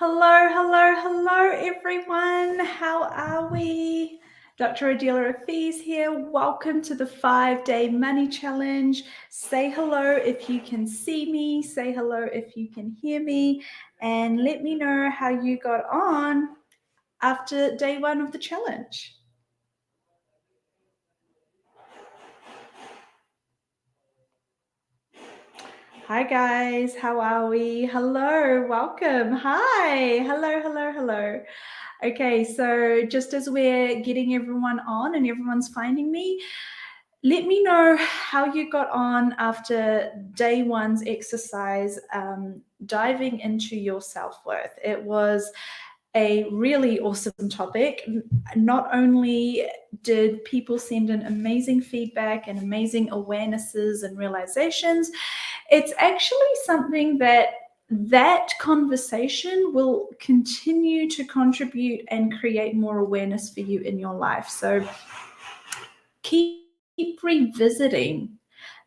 Hello, hello, hello, everyone. How are we? Dr. Adela Afiz here. Welcome to the 5-day money challenge. Say hello if you can see me. Say hello if you can hear me. And let me know how you got on after day 1 of the challenge. Hi guys, how are we? Hello, welcome. Hi, hello, hello, hello. Okay, so just as we're getting everyone on and everyone's finding me, let me know how you got on after day 1's exercise, diving into your self-worth. It was a really awesome topic. Not only did people send in amazing feedback and amazing awarenesses and realizations, it's actually something that conversation will continue to contribute and create more awareness for you in your life. So keep revisiting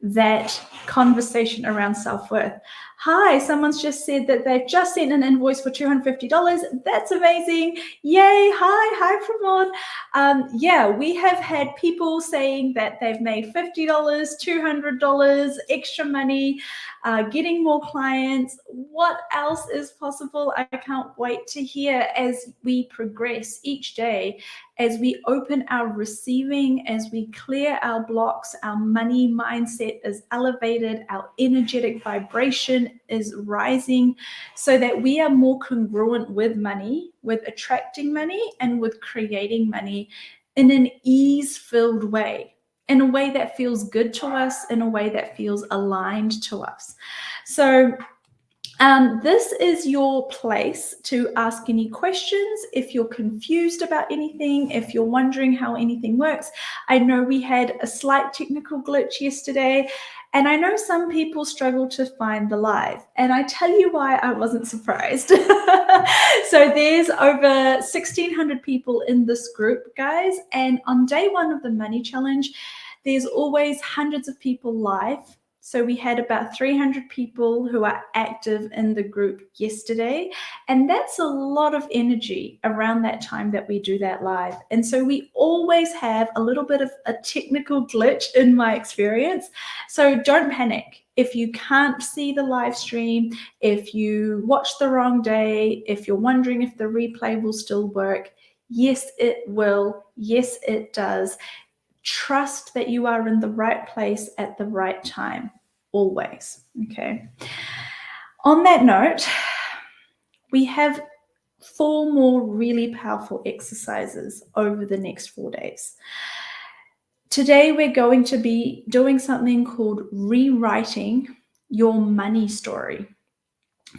that conversation around self-worth. Hi, someone's just said that they've just sent an invoice for $250. That's amazing. Yay. Hi, Pramod. Yeah, we have had people saying that they've made $50, $200, extra money, getting more clients. What else is possible? I can't wait to hear as we progress each day, as we open our receiving, as we clear our blocks, our money mindset is elevated, our energetic vibration is rising, so that we are more congruent with money, with attracting money, and with creating money in an ease-filled way, in a way that feels good to us, in a way that feels aligned to us. So this is your place to ask any questions. If you're confused about anything, if you're wondering how anything works. I know we had a slight technical glitch yesterday, and I know some people struggle to find the live, and I tell you why I wasn't surprised. So there's over 1,600 people in this group, guys, and on day 1 of the money challenge, there's always hundreds of people live. So we had about 300 people who are active in the group yesterday. And that's a lot of energy around that time that we do that live. And so we always have a little bit of a technical glitch in my experience. So don't panic. If you can't see the live stream, if you watch the wrong day, if you're wondering if the replay will still work, yes, it will. Yes, it does. Trust that you are in the right place at the right time, always, okay? On that note, we have 4 more really powerful exercises over the next 4 days. Today, we're going to be doing something called rewriting your money story.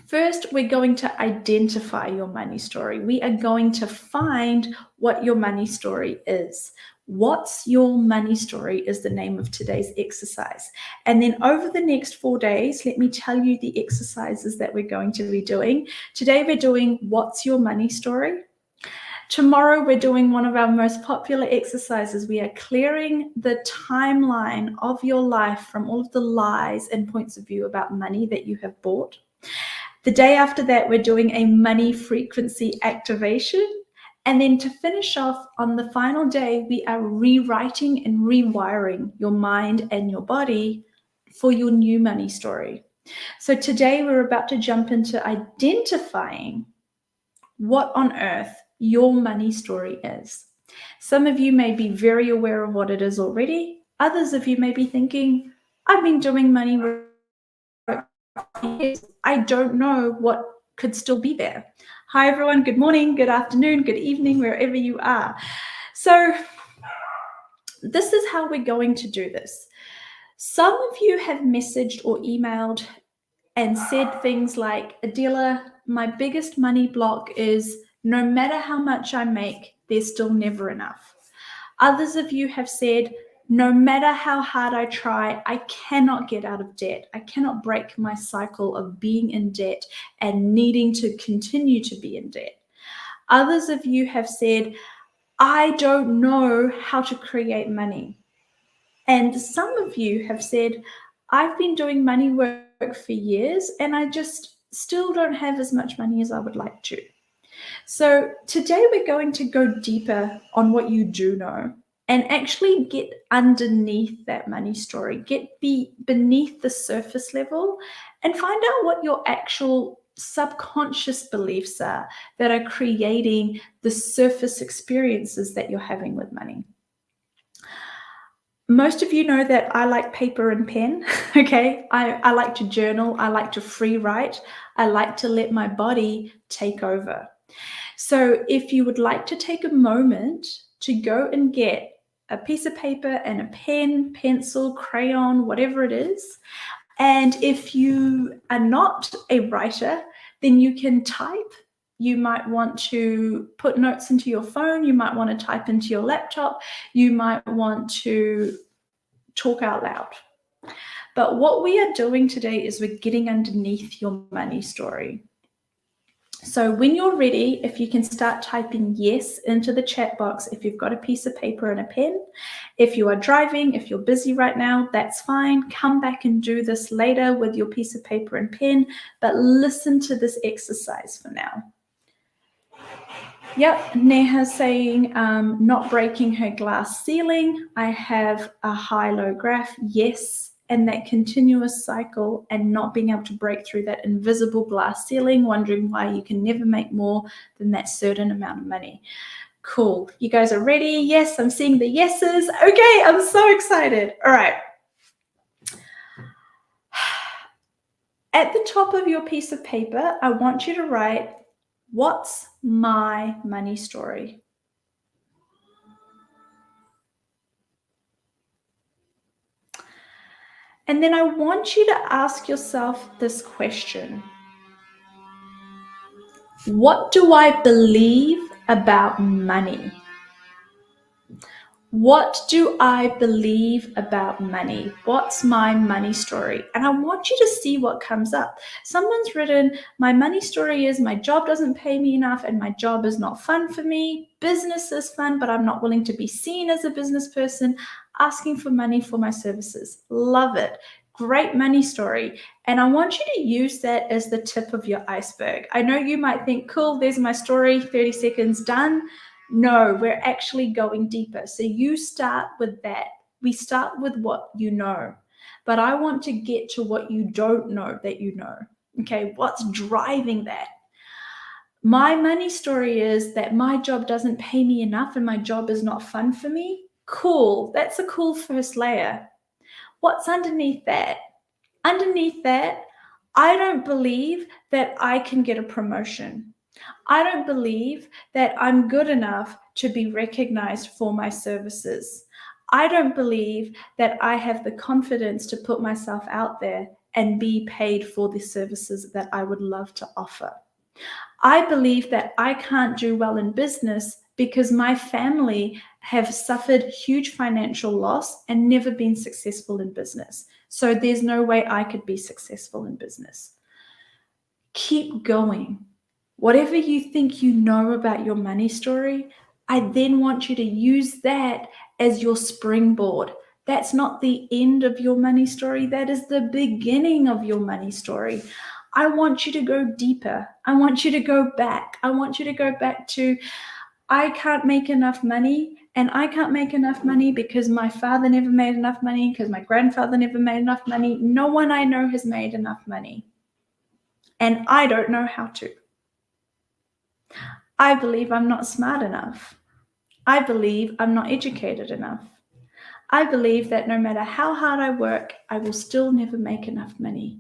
First, we're going to identify your money story. We are going to find what your money story is. What's your money story is the name of today's exercise. And then over the next 4 days, let me tell you the exercises that we're going to be doing. Today, we're doing what's your money story. Tomorrow, we're doing one of our most popular exercises. We are clearing the timeline of your life from all of the lies and points of view about money that you have bought. The day after that, we're doing a money frequency activation. And then to finish off on the final day, we are rewriting and rewiring your mind and your body for your new money story. So today we're about to jump into identifying what on earth your money story is. Some of you may be very aware of what it is already. Others of you may be thinking, I've been doing money work. I don't know what could still be there. Hi, everyone. Good morning, good afternoon, good evening, wherever you are. So this is how we're going to do this. Some of you have messaged or emailed and said things like, Adela, my biggest money block is no matter how much I make, there's still never enough. Others of you have said, no matter how hard I try, I cannot get out of debt. I cannot break my cycle of being in debt and needing to continue to be in debt. Others of you have said, I don't know how to create money. And some of you have said, I've been doing money work for years and I just still don't have as much money as I would like to. So today we're going to go deeper on what you do know and actually get underneath that money story, beneath the surface level and find out what your actual subconscious beliefs are that are creating the surface experiences that you're having with money. Most of you know that I like paper and pen, okay? I like to journal, I like to free write, I like to let my body take over. So if you would like to take a moment to go and get a piece of paper and a pen, pencil, crayon, whatever it is, and if you are not a writer, then you can type. You might want to put notes into your phone. You might want to type into your laptop. You might want to talk out loud. But what we are doing today is we're getting underneath your money story. So when you're ready, if you can start typing yes into the chat box, if you've got a piece of paper and a pen. If you are driving, if you're busy right now, that's fine. Come back and do this later with your piece of paper and pen, but listen to this exercise for now. Yep, Neha's saying not breaking her glass ceiling. I have a high-low graph, yes. And that continuous cycle and not being able to break through that invisible glass ceiling, wondering why you can never make more than that certain amount of money. Cool. You guys are ready? Yes, I'm seeing the yeses. Okay, I'm so excited. All right. At the top of your piece of paper, I want you to write, what's my money story? And then I want you to ask yourself this question. What do I believe about money? What do I believe about money? What's my money story? And I want you to see what comes up. Someone's written, my money story is my job doesn't pay me enough and my job is not fun for me. Business is fun, but I'm not willing to be seen as a business person. Asking for money for my services. Love it. Great money story. And I want you to use that as the tip of your iceberg. I know you might think, cool, there's my story, 30 seconds, done. No, we're actually going deeper. So you start with that. We start with what you know. But I want to get to what you don't know that you know. Okay, what's driving that? My money story is that my job doesn't pay me enough and my job is not fun for me. Cool. That's a cool first layer. What's underneath that? Underneath that, I don't believe that I can get a promotion. I don't believe that I'm good enough to be recognized for my services. I don't believe that I have the confidence to put myself out there and be paid for the services that I would love to offer. I believe that I can't do well in business because my family have suffered huge financial loss and never been successful in business. So there's no way I could be successful in business. Keep going. Whatever you think you know about your money story, I then want you to use that as your springboard. That's not the end of your money story. That is the beginning of your money story. I want you to go deeper. I want you to go back. I want you to go back to, I can't make enough money, and I can't make enough money because my father never made enough money, because my grandfather never made enough money. No one I know has made enough money. And I don't know how to. I believe I'm not smart enough. I believe I'm not educated enough. I believe that no matter how hard I work, I will still never make enough money.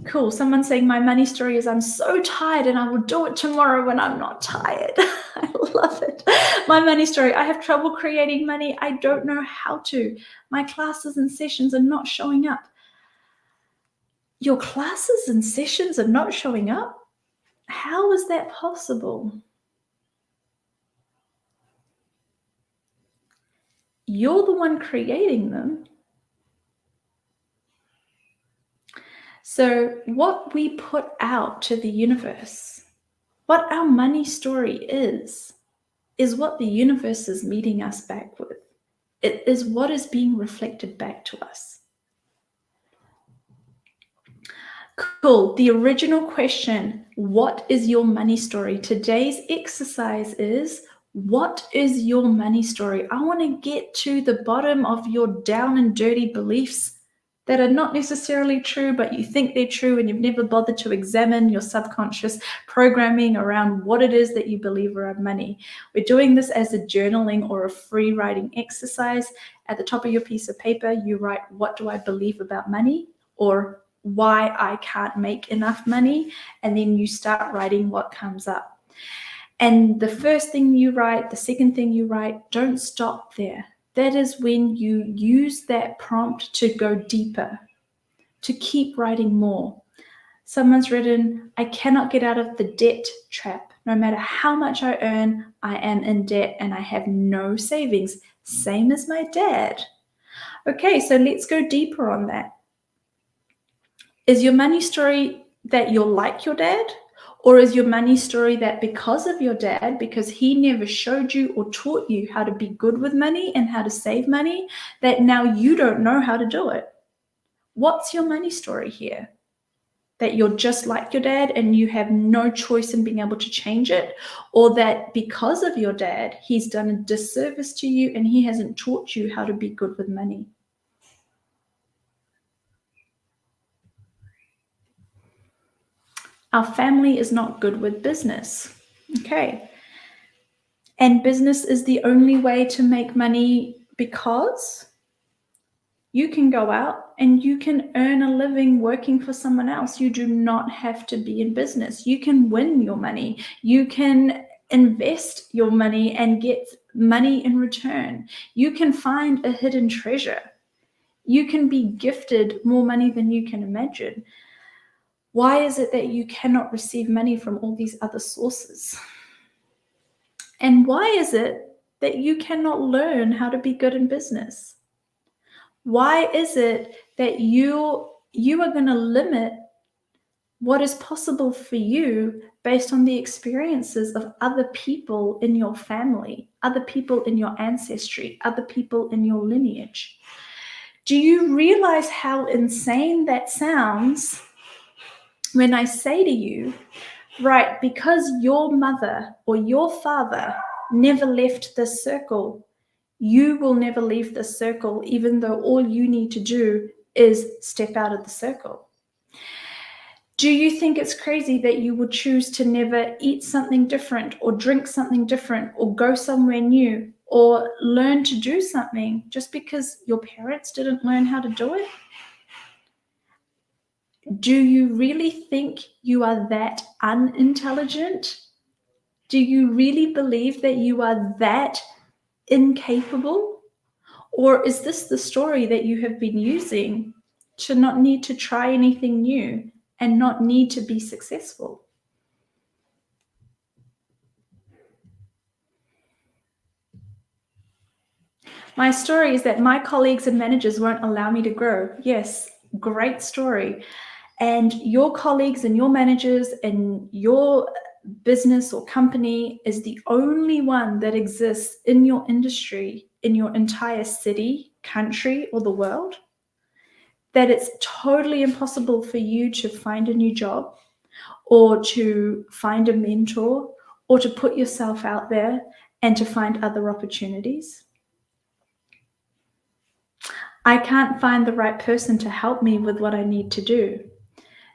Cool. Someone's saying my money story is I'm so tired and I will do it tomorrow when I'm not tired. I love it. My money story, I have trouble creating money. I don't know how to. My classes and sessions are not showing up. Your classes and sessions are not showing up? How is that possible? You're the one creating them. So what we put out to the universe, what our money story is what the universe is meeting us back with. It is what is being reflected back to us. Cool. The original question, what is your money story? Today's exercise is, what is your money story? I want to get to the bottom of your down and dirty beliefs that are not necessarily true, but you think they're true and you've never bothered to examine your subconscious programming around what it is that you believe around money. We're doing this as a journaling or a free writing exercise. At the top of your piece of paper, you write, what do I believe about money? Or why I can't make enough money, and then you start writing what comes up. And the first thing you write, the second thing you write, don't stop there. That is when you use that prompt to go deeper, to keep writing more. Someone's written, I cannot get out of the debt trap. No matter how much I earn, I am in debt and I have no savings. Same as my dad. Okay, so let's go deeper on that. Is your money story that you're like your dad? Or is your money story that because of your dad, because he never showed you or taught you how to be good with money and how to save money, that now you don't know how to do it? What's your money story here? That you're just like your dad and you have no choice in being able to change it? Or that because of your dad, he's done a disservice to you and he hasn't taught you how to be good with money? Our family is not good with business. Okay. And business is the only way to make money because you can go out and you can earn a living working for someone else. You do not have to be in business. You can win your money. You can invest your money and get money in return. You can find a hidden treasure. You can be gifted more money than you can imagine. Why is it that you cannot receive money from all these other sources? And why is it that you cannot learn how to be good in business? Why is it that you are going to limit what is possible for you based on the experiences of other people in your family, other people in your ancestry, other people in your lineage? Do you realize how insane that sounds when I say to you, right, because your mother or your father never left this circle, you will never leave this circle, even though all you need to do is step out of the circle? Do you think it's crazy that you would choose to never eat something different or drink something different or go somewhere new or learn to do something just because your parents didn't learn how to do it? Do you really think you are that unintelligent? Do you really believe that you are that incapable? Or is this the story that you have been using to not need to try anything new and not need to be successful? My story is that my colleagues and managers won't allow me to grow. Yes, great story. And your colleagues and your managers and your business or company is the only one that exists in your industry, in your entire city, country, or the world. That it's totally impossible for you to find a new job or to find a mentor or to put yourself out there and to find other opportunities. I can't find the right person to help me with what I need to do.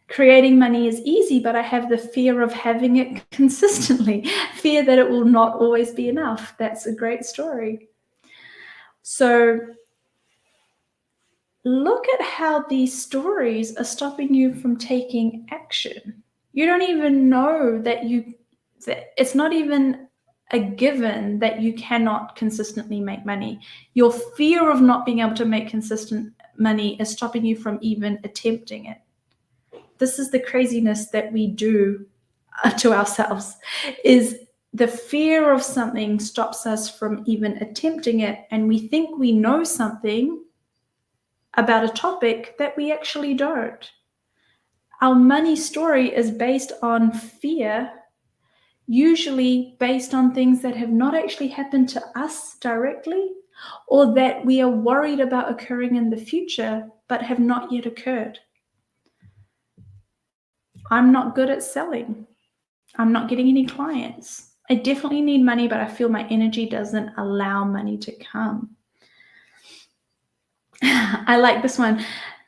Creating money is easy, but I have the fear of having it consistently, fear that it will not always be enough. That's a great story. So look at how these stories are stopping you from taking action. You don't even know that it's not even a given that you cannot consistently make money. Your fear of not being able to make consistent money is stopping you from even attempting it. This is the craziness that we do to ourselves, is the fear of something stops us from even attempting it, and we think we know something about a topic that we actually don't. Our money story is based on fear, usually based on things that have not actually happened to us directly, or that we are worried about occurring in the future but have not yet occurred. I'm not good at selling. I'm not getting any clients. I definitely need money, but I feel my energy doesn't allow money to come. I like this one.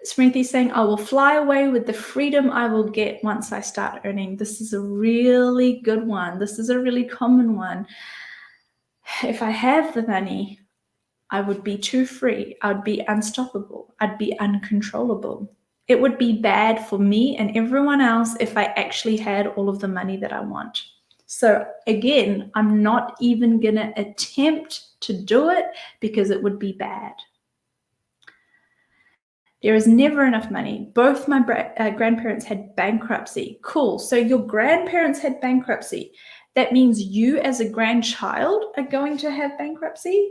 Smriti saying, I will fly away with the freedom I will get once I start earning. This is a really good one. This is a really common one. If I have the money, I would be too free. I'd be unstoppable. I'd be uncontrollable. It would be bad for me and everyone else if I actually had all of the money that I want. So again, I'm not even going to attempt to do it because it would be bad. There is never enough money. Both my grandparents had bankruptcy. Cool. So your grandparents had bankruptcy. That means you as a grandchild are going to have bankruptcy.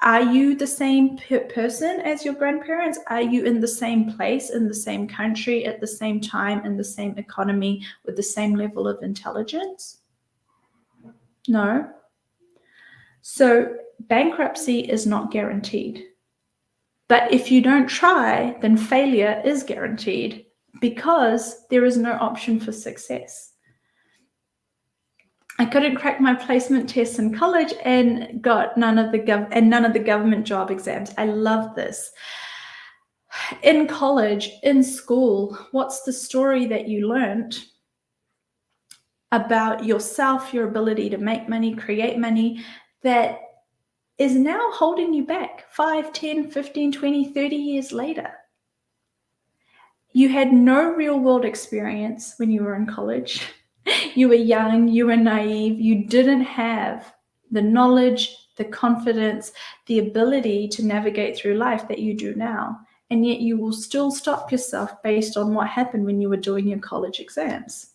Are you the same person as your grandparents? Are you in the same place, in the same country, at the same time, in the same economy, with the same level of intelligence? No. So bankruptcy is not guaranteed. But if you don't try, then failure is guaranteed because there is no option for success. I couldn't crack my placement tests in college and got none of the government job exams. I love this. In college, in school, what's the story that you learned about yourself, your ability to make money, create money, that is now holding you back 5, 10, 15, 20, 30 years later? You had no real world experience when you were in college. You were young, you were naive, you didn't have the knowledge, the confidence, the ability to navigate through life that you do now. And yet you will still stop yourself based on what happened when you were doing your college exams.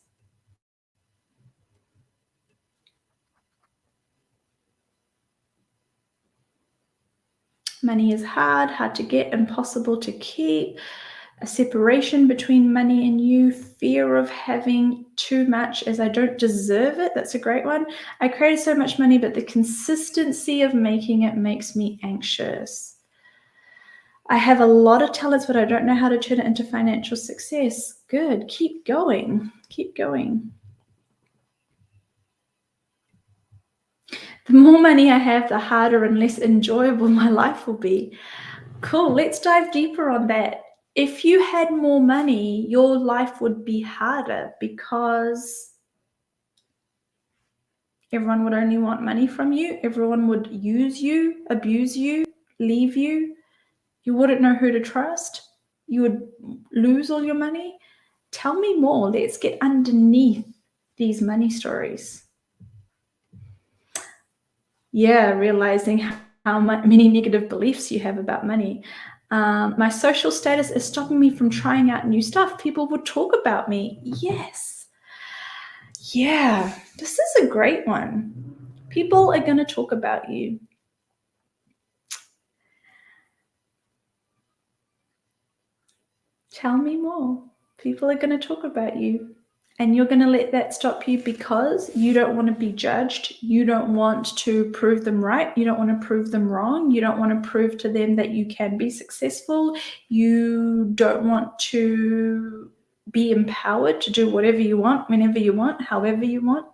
Money is hard to get, impossible to keep. A separation between money and you, fear of having too much as I don't deserve it. That's a great one. I created so much money, but the consistency of making it makes me anxious. I have a lot of talents, but I don't know how to turn it into financial success. Good. Keep going. Keep going. The more money I have, the harder and less enjoyable my life will be. Cool. Let's dive deeper on that. If you had more money, your life would be harder because everyone would only want money from you. Everyone would use you, abuse you, leave you. You wouldn't know who to trust. You would lose all your money. Tell me more. Let's get underneath these money stories. Yeah, realizing how many negative beliefs you have about money. My social status is stopping me from trying out new stuff. People would talk about me. Yes. Yeah, this is a great one. People are going to talk about you. Tell me more. People are going to talk about you. And you're going to let that stop you because you don't want to be judged. You don't want to prove them right. You don't want to prove them wrong. You don't want to prove to them that you can be successful. You don't want to be empowered to do whatever you want, whenever you want, however you want.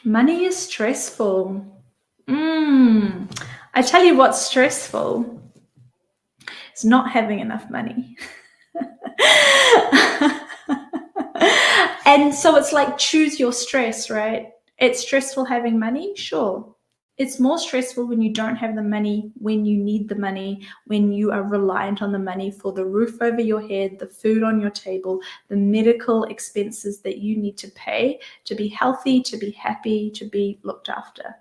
Money is stressful. I tell you what's stressful. It's not having enough money. And so it's like choose your stress, right? It's stressful having money, sure. It's more stressful when you don't have the money, when you need the money, when you are reliant on the money for the roof over your head, the food on your table, the medical expenses that you need to pay to be healthy, to be happy, to be looked after.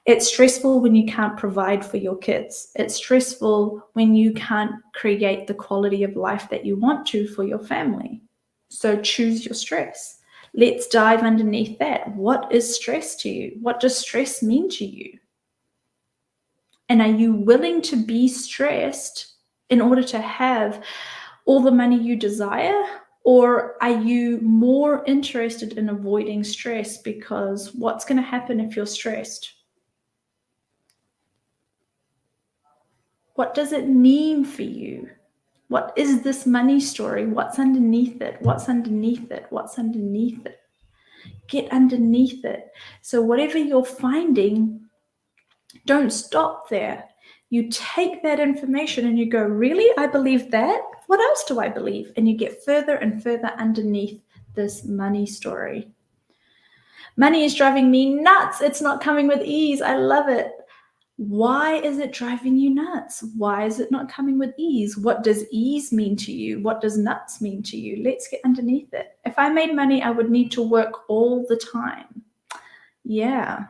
It's stressful when you can't provide for your kids. It's stressful when you can't create the quality of life that you want to for your family. So choose your stress. Let's dive underneath that. What is stress to you? What does stress mean to you? And are you willing to be stressed in order to have all the money you desire? Or are you more interested in avoiding stress? Because what's going to happen if you're stressed? What does it mean for you? What is this money story? What's underneath it? What's underneath it? What's underneath it? Get underneath it. So whatever you're finding, don't stop there. You take that information and you go, really? I believe that? What else do I believe? And you get further and further underneath this money story. Money is driving me nuts. It's not coming with ease. I love it. Why is it driving you nuts? Why is it not coming with ease? What does ease mean to you? What does nuts mean to you? Let's get underneath it. If I made money, I would need to work all the time. Yeah.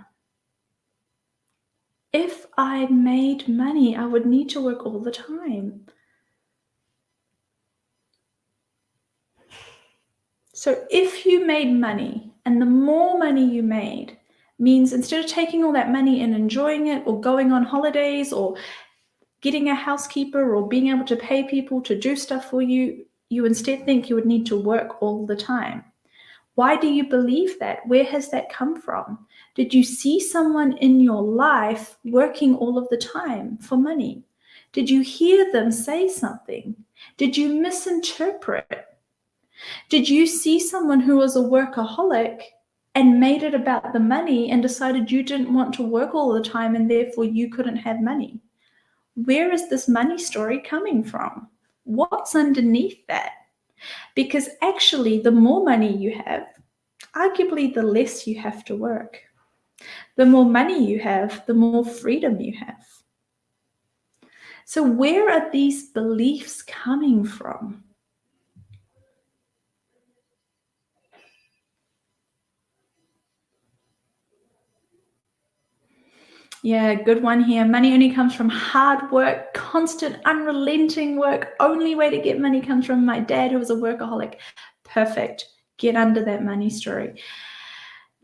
If I made money, I would need to work all the time. So if you made money, and the more money you made, means instead of taking all that money and enjoying it, or going on holidays, or getting a housekeeper, or being able to pay people to do stuff for you, you instead think you would need to work all the time. Why do you believe that? Where has that come from? Did you see someone in your life working all of the time for money? Did you hear them say something? Did you misinterpret? Did you see someone who was a workaholic and made it about the money and decided you didn't want to work all the time and therefore you couldn't have money? Where is this money story coming from? What's underneath that? Because actually, the more money you have, arguably the less you have to work. The more money you have, the more freedom you have. So where are these beliefs coming from? Yeah, good one here. Money only comes from hard work, constant, unrelenting work. Only way to get money comes from my dad, who was a workaholic. Perfect. Get under that money story.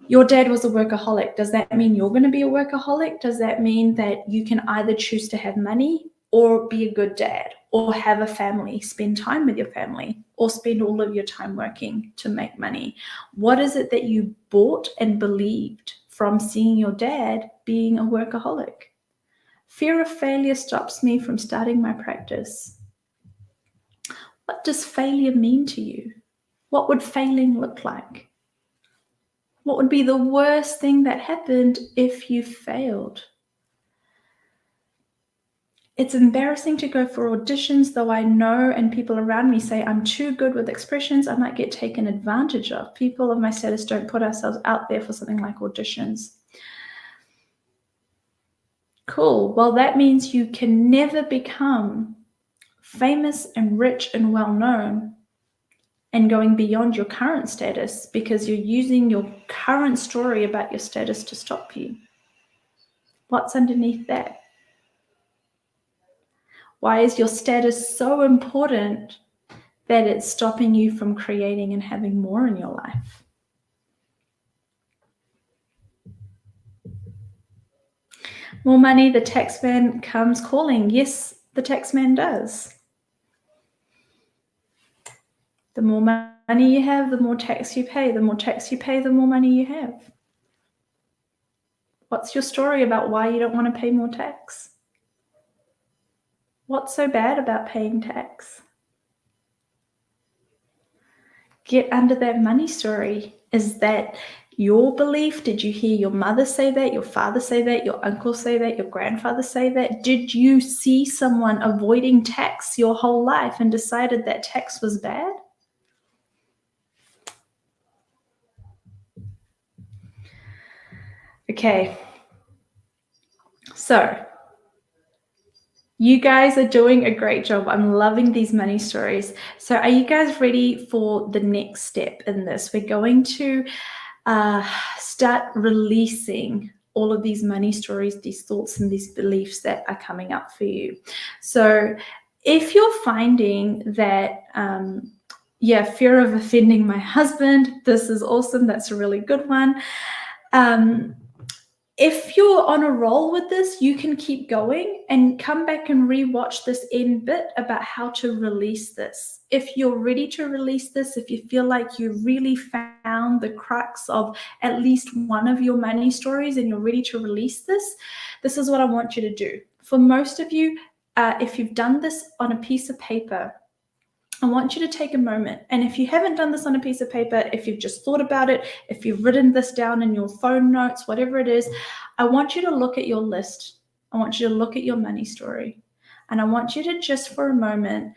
Your dad was a workaholic. Does that mean you're going to be a workaholic? Does that mean that you can either choose to have money or be a good dad, or have a family, spend time with your family, or spend all of your time working to make money? What is it that you bought and believed from seeing your dad being a workaholic? Fear of failure stops me from starting my practice. What does failure mean to you? What would failing look like? What would be the worst thing that happened if you failed? It's embarrassing to go for auditions, though I know, and people around me say I'm too good with expressions, I might get taken advantage of. People of my status don't put ourselves out there for something like auditions. Cool. Well, that means you can never become famous and rich and well-known and going beyond your current status, because you're using your current story about your status to stop you. What's underneath that? Why is your status so important that it's stopping you from creating and having more in your life? More money, the tax man comes calling. Yes, the tax man does. The more money you have, the more tax you pay. The more tax you pay, the more money you have. What's your story about why you don't want to pay more tax? What's so bad about paying tax? Get under that money story. Is that your belief? Did you hear your mother say that, your father say that, your uncle say that, your grandfather say that? Did you see someone avoiding tax your whole life and decided that tax was bad? Okay. So you guys are doing a great job. I'm loving these money stories. So are you guys ready for the next step in this? We're going to start releasing all of these money stories, these thoughts and these beliefs that are coming up for you. So if you're finding that, fear of offending my husband, this is awesome. That's a really good one. if you're on a roll with this, you can keep going and come back and rewatch this end bit about how to release this. If you're ready to release this, if you feel like you really found the crux of at least one of your money stories and you're ready to release this, this is what I want you to do. For most of you, if you've done this on a piece of paper, I want you to take a moment. And if you haven't done this on a piece of paper, if you've just thought about it, if you've written this down in your phone notes, whatever it is, I want you to look at your list. I want you to look at your money story. And I want you to just for a moment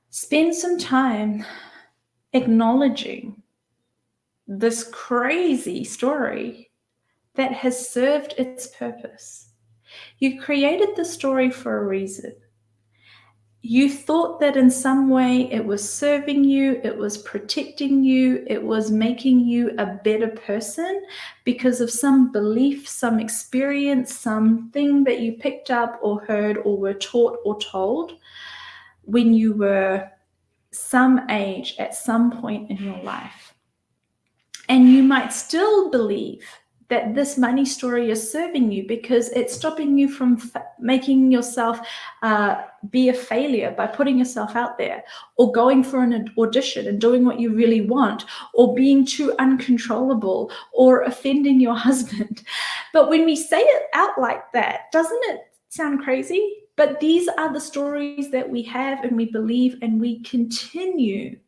spend some time acknowledging this crazy story that has served its purpose. You created the story for a reason. You thought that in some way it was serving you, it was protecting you, it was making you a better person because of some belief, some experience, something that you picked up or heard or were taught or told when you were some age at some point in your life. And you might still believe that this money story is serving you because it's stopping you from making yourself be a failure by putting yourself out there, or going for an audition and doing what you really want, or being too uncontrollable, or offending your husband. But when we say it out like that, doesn't it sound crazy? But these are the stories that we have and we believe, and we continue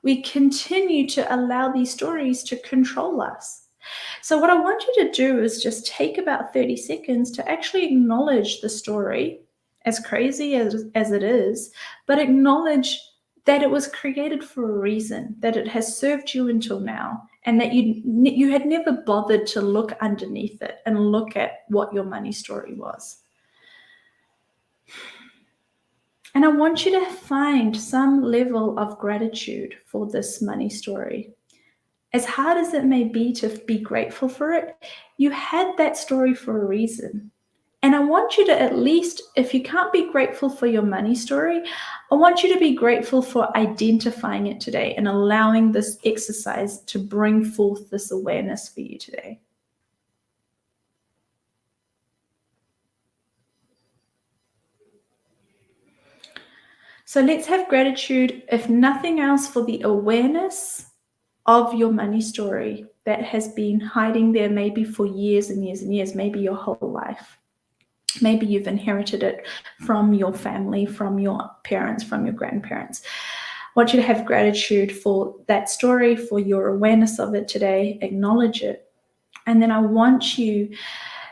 to allow these stories to control us. So what I want you to do is just take about 30 seconds to actually acknowledge the story, as crazy as it is, but acknowledge that it was created for a reason, that it has served you until now, and that you had never bothered to look underneath it and look at what your money story was. And I want you to find some level of gratitude for this money story. As hard as it may be to be grateful for it, you had that story for a reason. And I want you to, at least, if you can't be grateful for your money story, I want you to be grateful for identifying it today and allowing this exercise to bring forth this awareness for you today. So let's have gratitude, if nothing else, for the awareness of your money story that has been hiding there maybe for years and years and years, maybe your whole life. Maybe you've inherited it from your family, from your parents, from your grandparents. I want you to have gratitude for that story, for your awareness of it today. Acknowledge it. And then I want you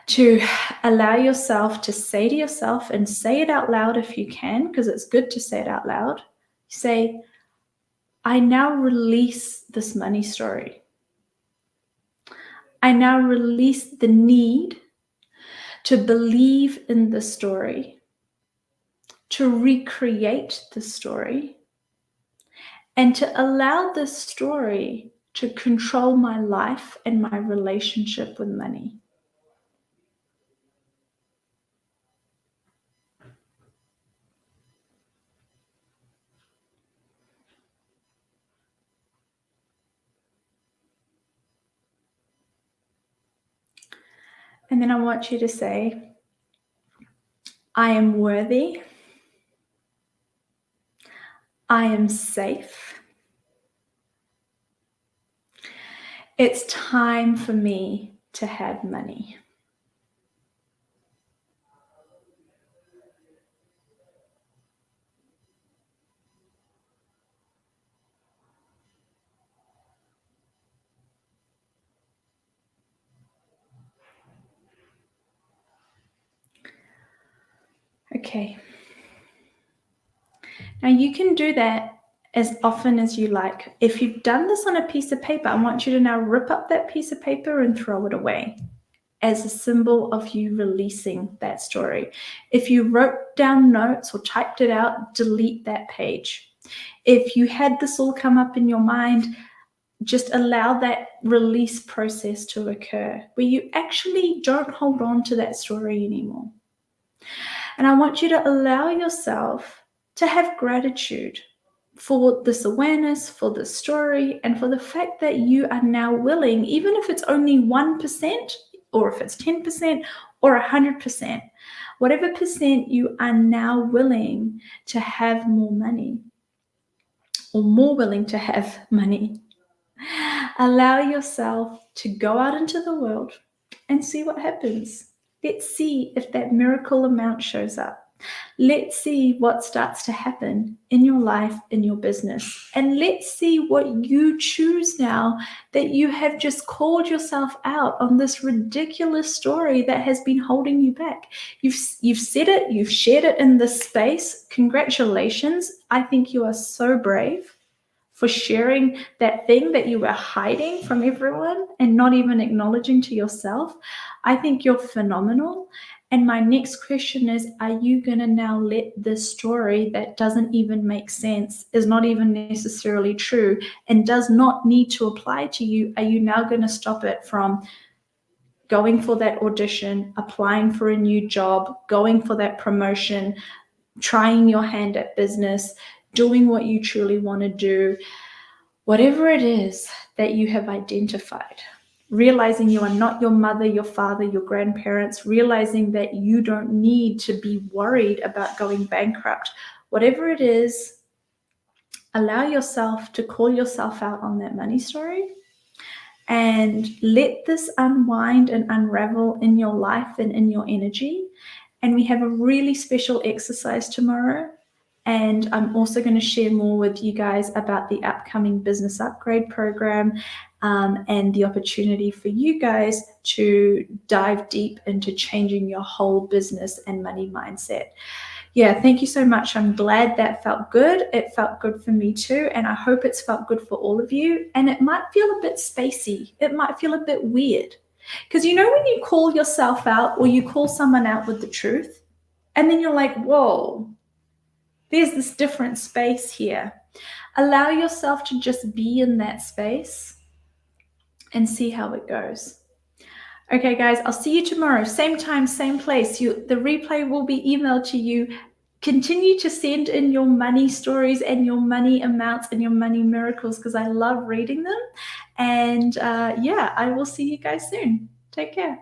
to allow yourself to say to yourself, and say it out loud if you can, because it's good to say it out loud. Say, I now release this money story. I now release the need to believe in the story, to recreate the story, and to allow this story to control my life and my relationship with money. And then I want you to say, I am worthy. I am safe. It's time for me to have money. Okay. Now you can do that as often as you like. If you've done this on a piece of paper, I want you to now rip up that piece of paper and throw it away as a symbol of you releasing that story. If you wrote down notes or typed it out, delete that page. If you had this all come up in your mind, just allow that release process to occur where you actually don't hold on to that story anymore. And I want you to allow yourself to have gratitude for this awareness, for this story, and for the fact that you are now willing, even if it's only 1% or if it's 10% or 100%, whatever percent you are now willing to have more money or more willing to have money, allow yourself to go out into the world and see what happens. Let's see if that miracle amount shows up. Let's see what starts to happen in your life, in your business. And let's see what you choose now that you have just called yourself out on this ridiculous story that has been holding you back. You've said it, you've shared it in this space. Congratulations. I think you are so brave for sharing that thing that you were hiding from everyone and not even acknowledging to yourself. I think you're phenomenal. And my next question is, are you going to now let this story that doesn't even make sense, is not even necessarily true, and does not need to apply to you, are you now going to stop it from going for that audition, applying for a new job, going for that promotion, trying your hand at business, doing what you truly want to do, whatever it is that you have identified, realizing you are not your mother, your father, your grandparents, realizing that you don't need to be worried about going bankrupt, whatever it is, allow yourself to call yourself out on that money story and let this unwind and unravel in your life and in your energy. And we have a really special exercise tomorrow. And I'm also going to share more with you guys about the upcoming business upgrade program and the opportunity for you guys to dive deep into changing your whole business and money mindset. Yeah, thank you so much. I'm glad that felt good. It felt good for me too. And I hope it's felt good for all of you. And it might feel a bit spacey. It might feel a bit weird. Because you know when you call yourself out or you call someone out with the truth, and then you're like, whoa, there's this different space here. Allow yourself to just be in that space and see how it goes. Okay, guys, I'll see you tomorrow. Same time, same place. The replay will be emailed to you. Continue to send in your money stories and your money amounts and your money miracles because I love reading them. And yeah, I will see you guys soon. Take care.